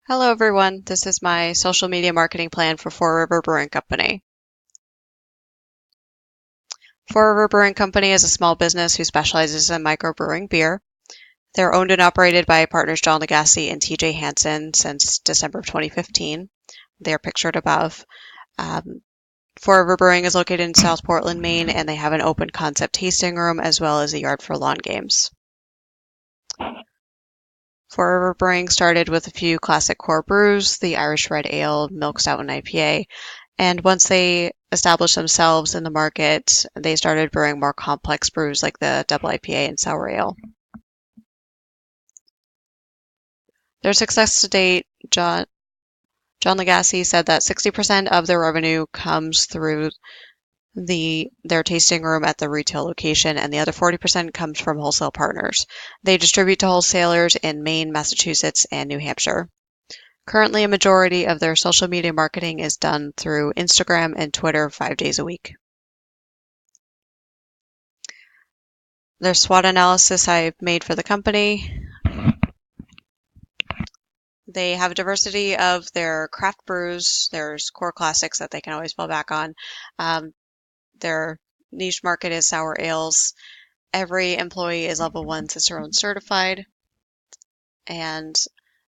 Hello everyone, this is my social media marketing plan for Fore Brewing Company. Fore Brewing Company is a small business who specializes in microbrewing beer. They're owned and operated by partners John Lagasse and TJ Hansen since December of 2015. They are pictured above. Fore Brewing is located in South Portland, Maine, and they have an open concept tasting room as well as a yard for lawn games. Fore Brewing started with a few classic core brews, the Irish Red Ale, Milk Stout, and IPA. And once they established themselves in the market, they started brewing more complex brews like the double IPA and sour ale. Their success to date, John Lagasse said that 60% of their revenue comes through their tasting room at the retail location, and the other 40% comes from wholesale partners. They distribute to wholesalers in Maine, Massachusetts, and New Hampshire. Currently, a majority of their social media marketing is done through Instagram and Twitter 5 days a week. Their SWOT analysis I've made for the company. They have a diversity of their craft brews. There's core classics that they can always fall back on. Their niche market is sour ales. Every employee is level 1 Cicerone certified, and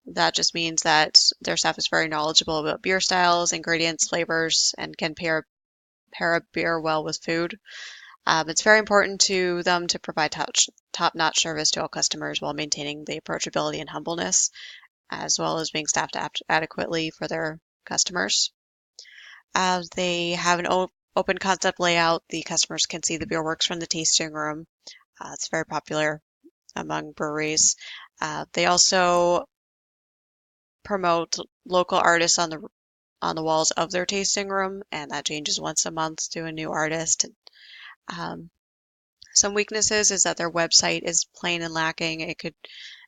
that just means that their staff is very knowledgeable about beer styles, ingredients, flavors, and can pair a beer well with food. It's very important to them to provide top-notch service to all customers while maintaining the approachability and humbleness, as well as being staffed adequately for their customers. They have an open concept layout. The customers can see the beer works from the tasting room. It's very popular among breweries. They also promote local artists on the walls of their tasting room, and that changes once a month to a new artist. Some weaknesses is that their website is plain and lacking. It could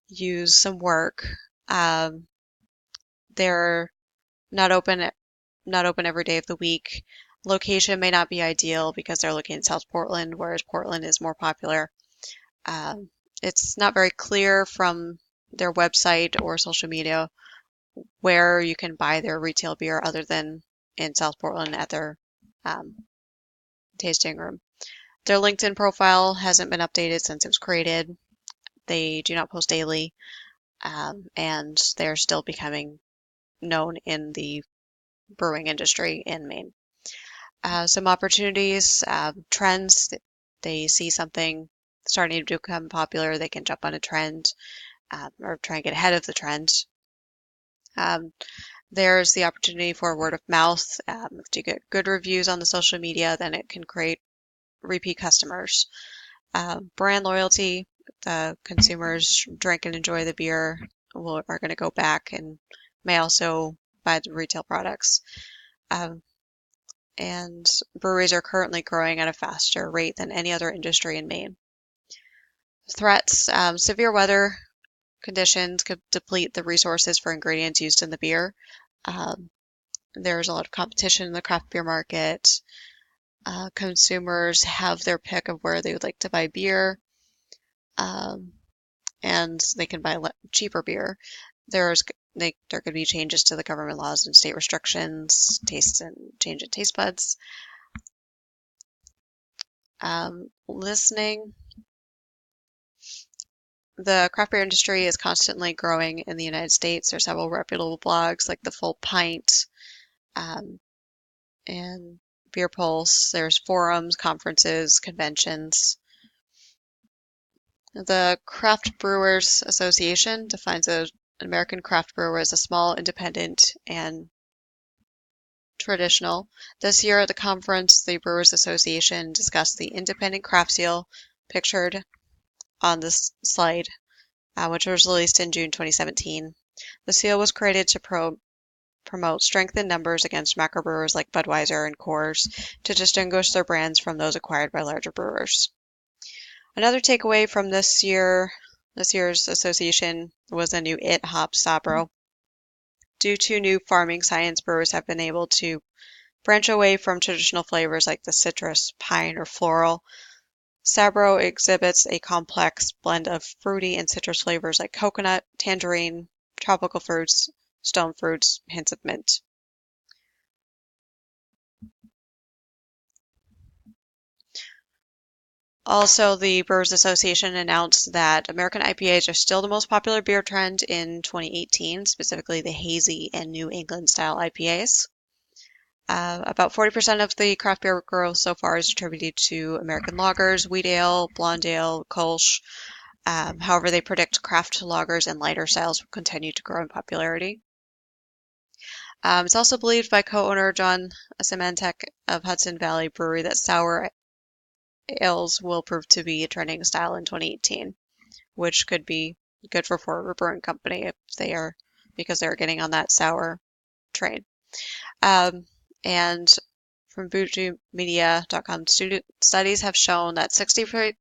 use some work. They're not open every day of the week. Location may not be ideal because they're looking in South Portland, whereas Portland is more popular. It's not very clear from their website or social media where you can buy their retail beer other than in South Portland at their tasting room. Their LinkedIn profile hasn't been updated since it was created. They do not post daily, and they're still becoming known in the brewing industry in Maine. Some opportunities, trends. They see something starting to become popular, they can jump on a trend or try and get ahead of the trend. There's the opportunity for word of mouth. If you get good reviews on the social media, then it can create repeat customers. Brand loyalty. The consumers drink and enjoy the beer are going to go back and may also buy the retail products. And breweries are currently growing at a faster rate than any other industry in Maine. Threats. Severe weather conditions could deplete the resources for ingredients used in the beer. There's a lot of competition in the craft beer market. Consumers have their pick of where they would like to buy beer, and they can buy cheaper beer. There could be changes to the government laws and state restrictions, change in taste buds. Listening. The craft beer industry is constantly growing in the United States. There are several reputable blogs like the Full Pint and Beer Pulse. There's forums, conferences, conventions. The Craft Brewers Association defines an American craft brewer as a small, independent, and traditional. This year at the conference, the Brewers Association discussed the independent craft seal pictured on this slide, which was released in June 2017. The seal was created to promote strength in numbers against macrobrewers like Budweiser and Coors to distinguish their brands from those acquired by larger brewers. Another takeaway from this year's association was a new hop, Sabro. Due to new farming science, brewers have been able to branch away from traditional flavors like the citrus, pine, or floral. Sabro exhibits a complex blend of fruity and citrus flavors like coconut, tangerine, tropical fruits, stone fruits, hints of mint. Also, the Brewers Association announced that American IPAs are still the most popular beer trend in 2018, specifically the hazy and New England style IPAs. About 40% of the craft beer growth so far is attributed to American lagers, wheat ale, blonde ale, Kolsch. However, they predict craft lagers and lighter styles will continue to grow in popularity. It's also believed by co-owner John Sementek of Hudson Valley Brewery that sour ales will prove to be a trending style in 2018, which could be good for Fore Brewing Company if they are, because they're getting on that sour train. And from Bougie-Media.com, studies have shown that 63%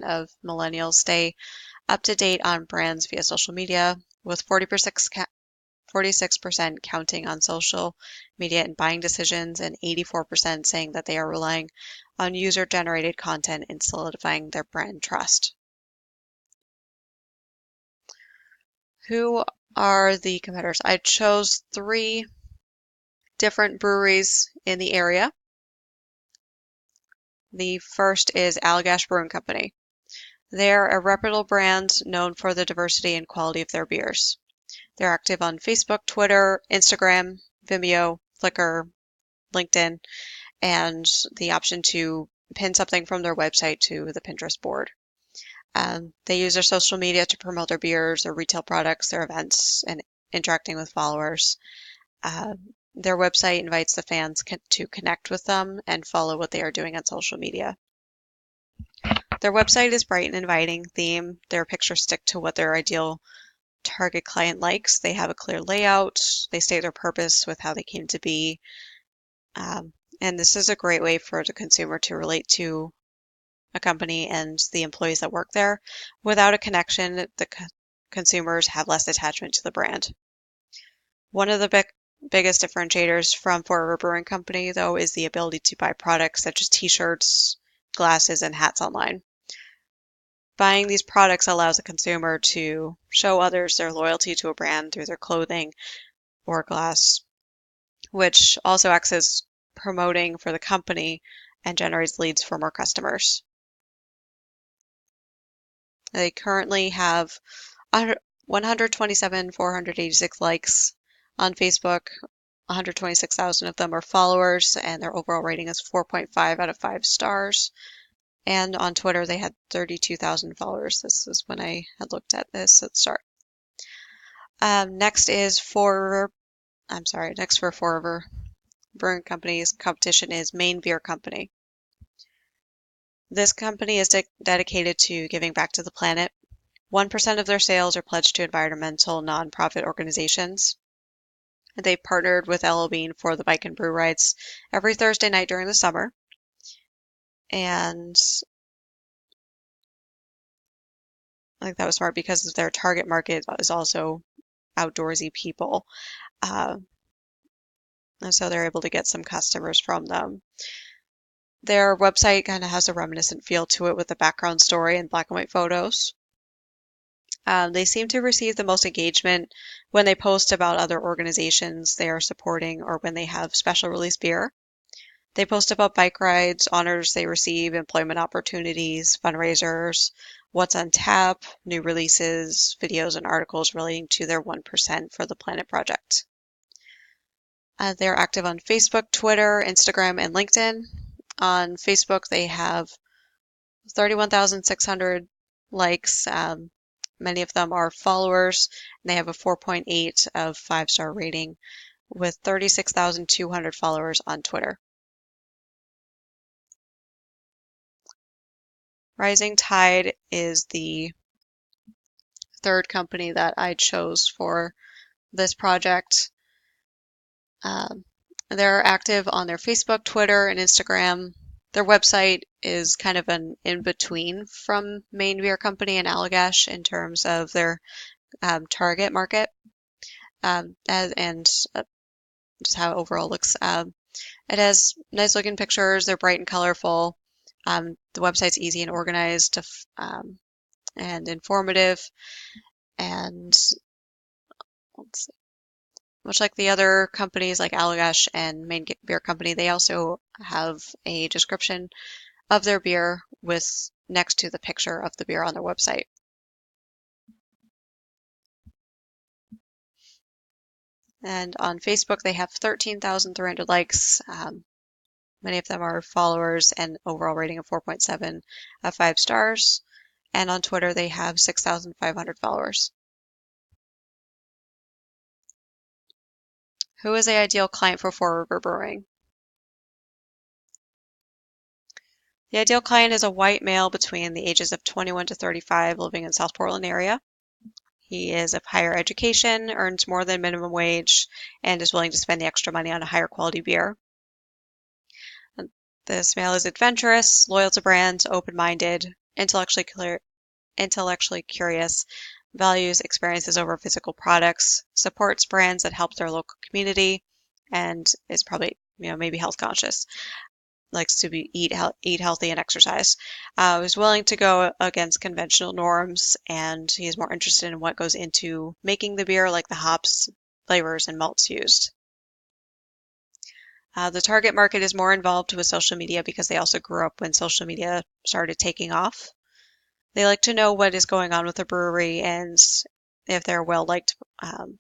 of millennials stay up to date on brands via social media, with 46% counting on social media in buying decisions, and 84% saying that they are relying on user-generated content in solidifying their brand trust. Who are the competitors? I chose 3 different breweries in the area. The first is Allagash Brewing Company. They're a reputable brand known for the diversity and quality of their beers. They're active on Facebook, Twitter, Instagram, Vimeo, Flickr, LinkedIn, and the option to pin something from their website to the Pinterest board. They use their social media to promote their beers, their retail products, their events, and interacting with followers. Their website invites the fans to connect with them and follow what they are doing on social media. Their website is bright and inviting theme. Their pictures stick to what their ideal target client likes. They have a clear layout. They state their purpose with how they came to be. And this is a great way for the consumer to relate to a company and the employees that work there. Without a connection, the consumers have less attachment to the brand. One of the biggest differentiators from Fore Brewing Company, though, is the ability to buy products such as t-shirts, glasses, and hats online. Buying these products allows a consumer to show others their loyalty to a brand through their clothing or glass, which also acts as promoting for the company and generates leads for more customers. They currently have 127,486 likes on Facebook. 126,000 of them are followers, and their overall rating is 4.5 out of 5 stars. And on Twitter, they had 32,000 followers. This is when I had looked at this at the start. Next for Fore Brewing Company's competition is Maine Beer Company. This company is dedicated to giving back to the planet. 1% of their sales are pledged to environmental nonprofit organizations. They partnered with LL Bean for the bike and brew rides every Thursday night during the summer. And I think that was smart because their target market is also outdoorsy people. And so they're able to get some customers from them. Their website kind of has a reminiscent feel to it with the background story and black and white photos. They seem to receive the most engagement when they post about other organizations they are supporting or when they have special release beer. They post about bike rides, honors they receive, employment opportunities, fundraisers, what's on tap, new releases, videos, and articles relating to their 1% for the Planet Project. They're active on Facebook, Twitter, Instagram, and LinkedIn. On Facebook, they have 31,600 likes. Many of them are followers, and they have a 4.8 of 5-star rating with 36,200 followers on Twitter. Rising Tide is the third company that I chose for this project. They're active on their Facebook, Twitter, and Instagram. Their website is kind of an in-between from Maine Beer Company and Allagash in terms of their target market and just how it overall looks. It has nice looking pictures. They're bright and colorful. The website's easy and organized and informative. And let's see. Much like the other companies like Allagash and Maine Beer Company, they also have a description of their beer with next to the picture of the beer on their website. And on Facebook, they have 13,300 likes. Many of them are followers and overall rating of 4.7 out of 5 stars. And on Twitter, they have 6,500 followers. Who is the ideal client for Fore Brewing? The ideal client is a white male between the ages of 21 to 35 living in South Portland area. He is of higher education, earns more than minimum wage, and is willing to spend the extra money on a higher quality beer. This male is adventurous, loyal to brands, open-minded, intellectually curious, values experiences over physical products, supports brands that help their local community, and is probably, maybe health conscious. Likes to eat healthy and exercise. Is willing to go against conventional norms, and he's more interested in what goes into making the beer, like the hops, flavors, and malts used. The target market is more involved with social media because they also grew up when social media started taking off. They like to know what is going on with the brewery and if they're well liked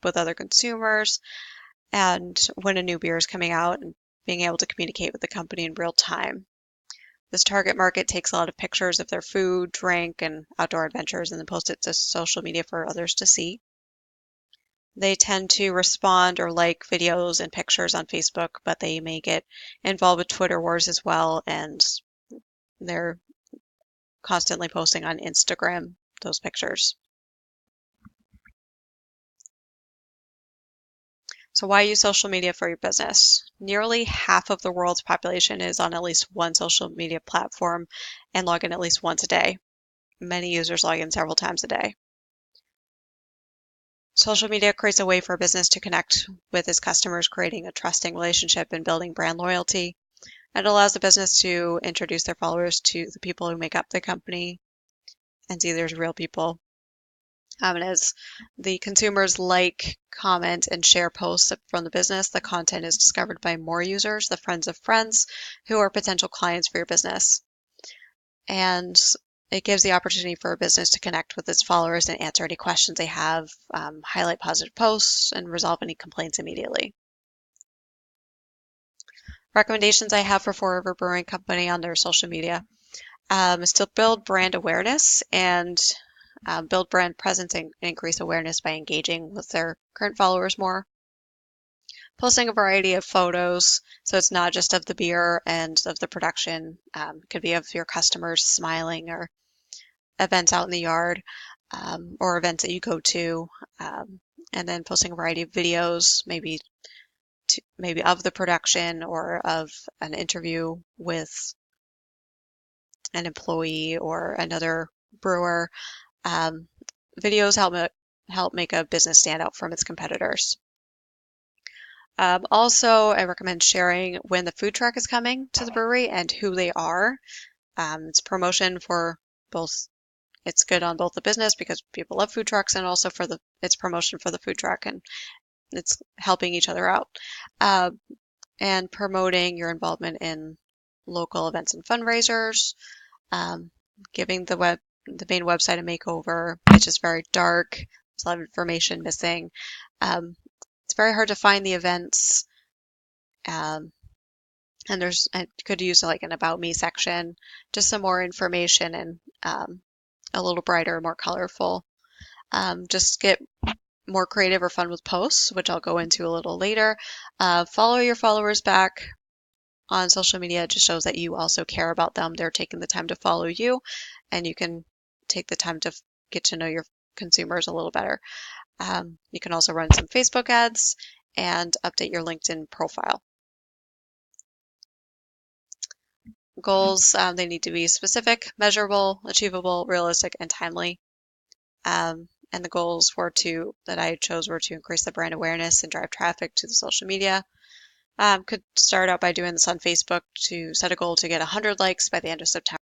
with other consumers, and when a new beer is coming out, and being able to communicate with the company in real time. This target market takes a lot of pictures of their food, drink, and outdoor adventures and then post it to social media for others to see. They tend to respond or like videos and pictures on Facebook, but they may get involved with Twitter wars as well, and they're constantly posting on Instagram those pictures. So why use social media for your business? Nearly half of the world's population is on at least one social media platform and log in at least once a day. Many users log in several times a day. Social media creates a way for a business to connect with its customers, creating a trusting relationship and building brand loyalty. It allows the business to introduce their followers to the people who make up the company and see there's real people. And as the consumers like, comment, and share posts from the business, the content is discovered by more users, the friends of friends, who are potential clients for your business. And it gives the opportunity for a business to connect with its followers and answer any questions they have, highlight positive posts, and resolve any complaints immediately. Recommendations I have for Fore Brewing Company on their social media is to build brand awareness and build brand presence and increase awareness by engaging with their current followers more. Posting a variety of photos, so it's not just of the beer and of the production. It could be of your customers smiling, or events out in the yard, or events that you go to, and then posting a variety of videos, maybe of the production or of an interview with an employee or another brewer. Videos help make a business stand out from its competitors. Also, I recommend sharing when the food truck is coming to the brewery and who they are. It's promotion for both. It's good on both the business because people love food trucks, and also it's promotion for the food truck, and it's helping each other out. And promoting your involvement in local events and fundraisers. Giving the main website a makeover. It's just very dark. There's a lot of information missing. It's very hard to find the events. And I could use like an About Me section, just some more information, and a little brighter, more colorful. Just get more creative or fun with posts, which I'll go into a little later. Follow your followers back on social media. It just shows that you also care about them. They're taking the time to follow you, and you can take the time to get to know your consumers a little better. You can also run some Facebook ads and update your LinkedIn profile. Goals, they need to be specific, measurable, achievable, realistic, and timely. And the goals that I chose were to increase the brand awareness and drive traffic to the social media. Could start out by doing this on Facebook to set a goal to get 100 likes by the end of September.